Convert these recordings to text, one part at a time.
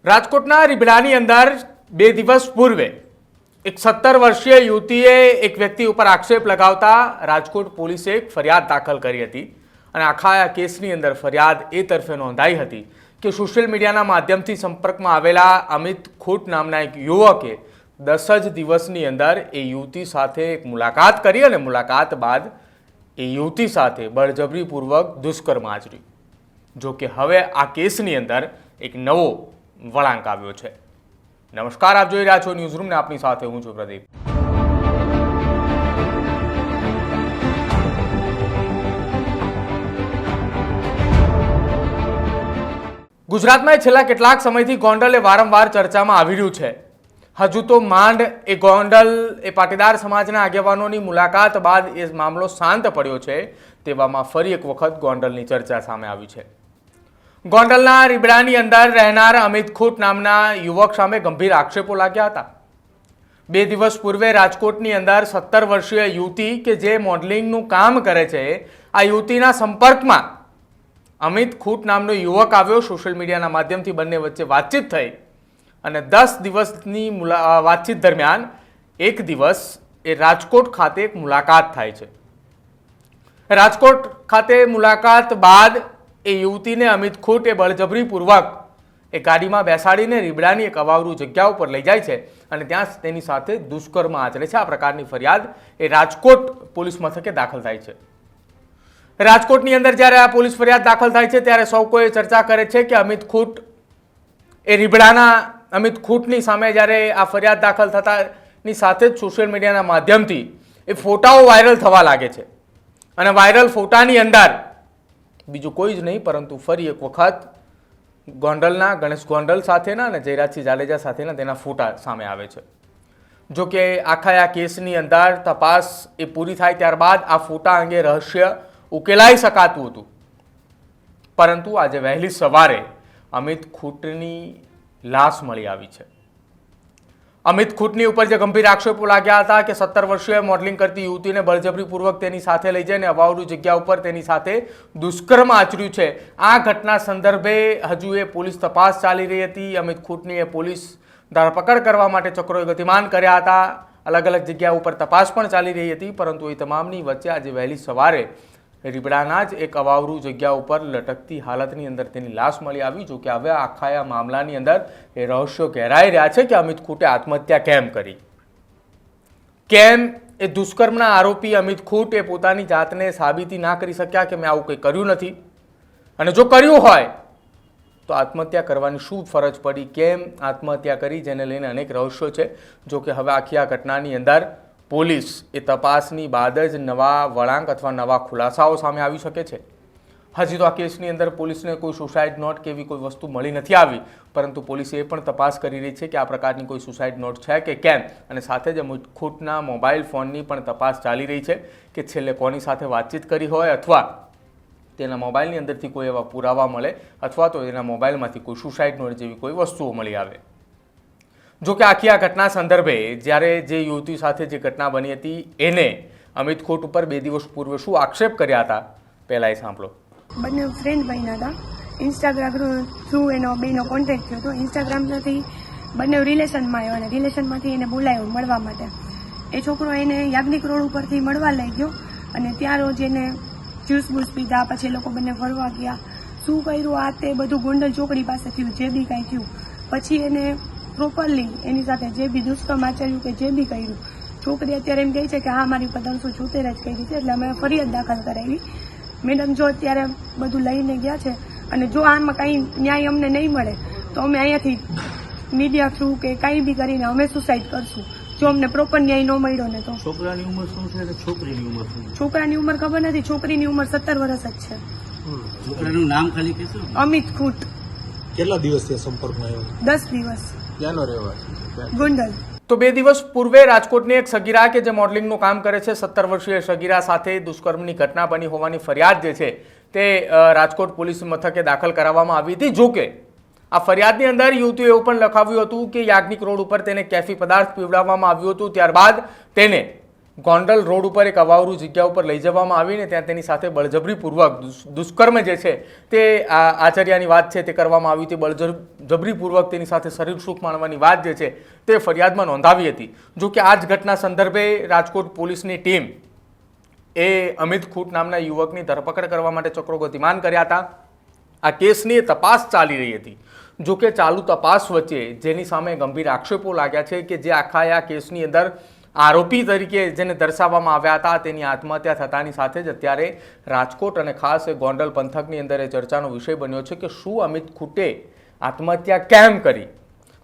રાજકોટના રીબડાની અંદર 2 દિવસ પૂર્વે એક 17 વર્ષીય યુવતીએ એક વ્યક્તિ ઉપર આક્ષેપ લગાવતા રાજકોટ પોલીસે એક ફરિયાદ દાખલ કરી હતી અને આખા આ કેસની અંદર ફરિયાદ એ તરફે નોંધાઈ હતી કે સોશિયલ મીડિયાના માધ્યમથી સંપર્કમાં આવેલા અમિત ખૂટ નામના એક યુવકે 10 જ દિવસની અંદર એ યુવતી સાથે એક મુલાકાત કરી અને મુલાકાત બાદ એ યુવતી સાથે બળજબરીપૂર્વક દુષ્કર્મ આચર્યું। જો કે હવે આ કેસની અંદર એક નવો વળાંક આવ્યો છે। નમસ્કાર, આપ જોઈ રહ્યા છો ન્યૂઝરૂમ ને આપની સાથે હું છું પ્રદીપ। ગુજરાતમાં છેલ્લા કેટલાક સમયથી ગોંડલ એ વારંવાર ચર્ચામાં આવી રહ્યું છે। હજુ તો માંડ એ ગોંડલ એ પાટીદાર સમાજના આગેવાનોની મુલાકાત બાદ એ મામલો શાંત પડ્યો છે। તેવામાં ફરી એક વખત ગોંડલની ચર્ચા સામે આવી છે। ગોંડલના રીબડાની અંદર રહેનાર અમિત ખૂટ નામના યુવક સામે ગંભીર આક્ષેપો લાગ્યા હતા। 2 દિવસ પૂર્વે રાજકોટની અંદર 17 વર્ષીય યુવતી કે જે મોડલિંગનું કામ કરે છે, આ યુવતીના સંપર્કમાં અમિત ખૂટ નામનો યુવક આવ્યો। સોશિયલ મીડિયાના માધ્યમથી બંને વચ્ચે વાતચીત થઈ અને 10 દિવસની વાતચીત દરમિયાન એક દિવસ એ રાજકોટ ખાતે એક મુલાકાત થાય છે। રાજકોટ ખાતે મુલાકાત બાદ એ યુવતીને અમિત ખૂટ એ બળજબરીપૂર્વક એ ગાડીમાં બેસાડીને રીબડાની એક અવાવરૂ જગ્યા ઉપર લઈ જાય છે અને ત્યાં તેની સાથે દુષ્કર્મ આચરે છે। આ પ્રકારની ફરિયાદ એ રાજકોટ પોલીસ મથકે દાખલ થાય છે। રાજકોટની અંદર જ્યારે આ પોલીસ ફરિયાદ દાખલ થાય છે ત્યારે સૌ કોઈ ચર્ચા કરે છે કે અમિત ખૂટ એ રીબડાના અમિત ખૂટની સામે જ્યારે આ ફરિયાદ દાખલ થતાની સાથે જ સોશિયલ મીડિયાના માધ્યમથી એ ફોટાઓ વાયરલ થવા લાગે છે અને વાયરલ ફોટાની અંદર બીજું કોઈ જ નહીં પરંતુ ફરી એક વખત ગોંડલના ગણેશ ગોંડલ સાથેના અને જયરાજસિંહ જાડેજા સાથેના તેના ફોટા સામે આવે છે। જો કે આખા આ કેસની અંદર તપાસ એ પૂરી થાય ત્યારબાદ આ ફોટા અંગે રહસ્ય ઉકેલાઈ શકાતું હતું, પરંતુ આજે વહેલી સવારે અમિત ખૂટની લાશ મળી આવી છે। અમિત ખૂટની ઉપર જે ગંભીર આક્ષેપો લાગ્યા હતા કે 17 વર્ષીય મોડલિંગ કરતી યુવતીને બળજબરીપૂર્વક તેની સાથે લઈ જઈને અવાવરૂ જગ્યા ઉપર તેની સાથે દુષ્કર્મ આચર્યું છે। આ ઘટના સંદર્ભે હજુ એ પોલીસ તપાસ ચાલી રહી હતી। અમિત ખૂટની એ પોલીસ ધરપકડ કરવા માટે ચક્રોએ ગતિમાન કર્યા હતા। અલગ અલગ જગ્યા ઉપર તપાસ પણ ચાલી રહી હતી, પરંતુ એ તમામની વચ્ચે આજે વહેલી સવારે રીબડાના જ એક અવાવરૂ જગ્યા ઉપર લટકતી હાલતની અંદર તેની લાશ મળી આવી। જો કે હવે આખા આ મામલાની અંદર એ રહસ્યો ઘેરાઈ રહ્યા છે કે અમિત ખૂટે આત્મહત્યા કેમ કરી, કેમ એ દુષ્કર્મના આરોપી અમિત ખૂટ એ પોતાની જાતને સાબિતી ના કરી શક્યા કે મેં આવું કંઈ કર્યું નથી, અને જો કર્યું હોય તો આત્મહત્યા કરવાની શું ફરજ પડી, કેમ આત્મહત્યા કરી, જેને લઈને અનેક રહસ્યો છે। જો કે હવે આખી આ ઘટનાની અંદર પોલીસ એ તપાસની બાદ જ નવા વળાંક અથવા નવા ખુલાસાઓ સામે આવી શકે છે। હજી તો આ કેસની અંદર પોલીસને કોઈ સુસાઇડ નોટ કે એવી કોઈ વસ્તુ મળી નથી આવી, પરંતુ પોલીસ એ પણ તપાસ કરી રહી છે કે આ પ્રકારની કોઈ સુસાઇડ નોટ છે કે કેમ, અને સાથે જ અમિત ખૂટના મોબાઈલ ફોનની પણ તપાસ ચાલી રહી છે કે છેલ્લે કોની સાથે વાતચીત કરી હોય અથવા તેના મોબાઈલની અંદરથી કોઈ એવા પુરાવા મળે અથવા તો એના મોબાઈલમાંથી કોઈ સુસાઇડ નોટ જેવી કોઈ વસ્તુઓ મળી આવે। જો કે આખી આ ઘટના સંદર્ભે જ્યારે જે યુવતી સાથે જે ઘટના બની હતી એને અમિત ખૂટ ઉપર 2 દિવસ પૂર્વે શું આક્ષેપ કર્યા હતા, પહેલા એ સાંભળો। બંને ફ્રેન્ડ બન્યા હતા। ઇન્સ્ટાગ્રામ થ્રુ એનો બેનો કોન્ટેક્ટ થયો હતો। ઇન્સ્ટાગ્રામથી બંને રિલેશનમાં આવ્યા અને રિલેશનમાંથી એને બોલાયો મળવા માટે। એ છોકરો એને યાજ્ઞિક રોડ ઉપરથી મળવા લઈ ગયો અને ત્યાં રોજ એને જ્યુસ બૂસ પીધા, પછી એ લોકો બંને ફરવા ગયા। શું કર્યું આ તે બધું ગોંડલ ચોકડી પાસે થયું, જે બી કાંઈ થયું। પછી એને પ્રોપરલી એની સાથે જે બી દુષ્કર્મ આચર્યું કે જે બી કર્યું, છોકરી અત્યારે એમ કહે છે કે હા મારી ઉપર 374 જ કરી છે, એટલે અમે ફરિયાદ દાખલ કરાવી। મેડમ જો અત્યારે બધું લઈને ગયા છે અને જો આમાં કાંઈ ન્યાય અમને નહીં મળે તો અમે અહીંયાથી મીડિયા થ્રુ કે કાંઈ બી કરીને અમે સુસાઇડ કરશું, જો અમને પ્રોપર ન્યાય ન મળ્યો ને તો। છોકરાની ઉંમર શું છે? છોકરીની ઉંમર શું છે? છોકરાની ઉંમર ખબર નથી, છોકરીની ઉંમર 17 વર્ષ જ છે। છોકરાનું નામ ખાલી કહેશો? અમિત ખૂટ। કેટલા દિવસથી સંપર્કમાં આવ્યો? 10 દિવસ। ક્યાંનો રહેવાસી? ગોંડલ। તો 2 દિવસ પૂર્વે રાજકોટની એક સગીરા કે જે મોડલિંગનું કામ કરે છે, 17 વર્ષીય સગીરા સાથે દુષ્કર્મની ઘટના બની હોવાની ફરિયાદ જે છે તે રાજકોટ પોલીસ મથકે દાખલ કરાવવામાં આવી હતી। જો કે આ ફરિયાદની અંદર યુવતીએ એવું પણ લખાવ્યું હતું કે યાજ્ઞિક રોડ ઉપર તેને કેફી પદાર્થ પીવડાવવામાં આવ્યું હતું, ત્યારબાદ તેને ગોંડલ રોડ ઉપર એક અવાવરૂ જગ્યા ઉપર લઈ જવામાં આવીને ત્યાં તેની સાથે બળજબરીપૂર્વક દુષ્કર્મ જે છે તે આચર્યાની વાત છે તે કરવામાં આવી હતી. બળજબરીપૂર્વક તેની સાથે શરીર સુખ માણવાની વાત જે છે તે ફરિયાદમાં નોંધાવી હતી. જો કે આ જ ઘટના સંદર્ભે રાજકોટ પોલીસની ટીમ એ અમિત ખૂટ નામના યુવકની ધરપકડ કરવા માટે ચક્રો ગતિમાન કર્યા હતા. આ કેસની તપાસ ચાલી રહી હતી. જો કે ચાલુ તપાસ વચ્ચે જેની સામે ગંભીર આક્ષેપો લાગ્યા છે કે જે આખા આ કેસની અંદર આરોપી તરીકે જેને દર્શાવવામાં આવ્યા હતા તેની આત્મહત્યા થતાની સાથે જ અત્યારે રાજકોટ અને ખાસ ગોંડલ પંથકની અંદર એ ચર્ચાનો વિષય બન્યો છે કે શું અમિત ખૂટે આત્મહત્યા કેમ કરી,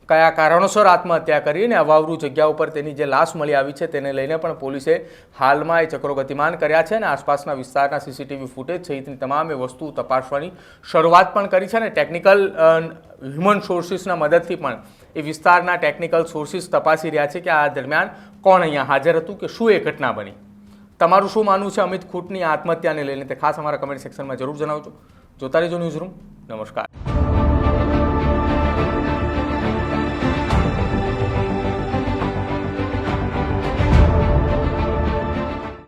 કયા કારણોસર આત્મહત્યા કરી અને અવાવરૂ જગ્યા ઉપર તેની જે લાશ મળી આવી છે તેને લઈને પણ પોલીસે હાલમાં એ ચક્રો ગતિમાન કર્યા છે અને આસપાસના વિસ્તારના સીસીટીવી ફૂટેજ સહિતની તમામ એ વસ્તુ તપાસવાની શરૂઆત પણ કરી છે અને ટેકનિકલ હ્યુમન સોર્સિસના મદદથી પણ એ વિસ્તારના ટેકનિકલ સોર્સિસ તપાસી રહ્યા છે કે આ દરમિયાન કોણ અહીંયા હાજર હતું કે શું એ ઘટના બની. તમારું શું માનવું છે અમિત ખૂટની આત્મહત્યાને લઈને તે ખાસ અમારા કમેન્ટ સેક્શનમાં જરૂર જણાવજો. જોતા રહેજો ન્યૂઝરૂમ. નમસ્કાર.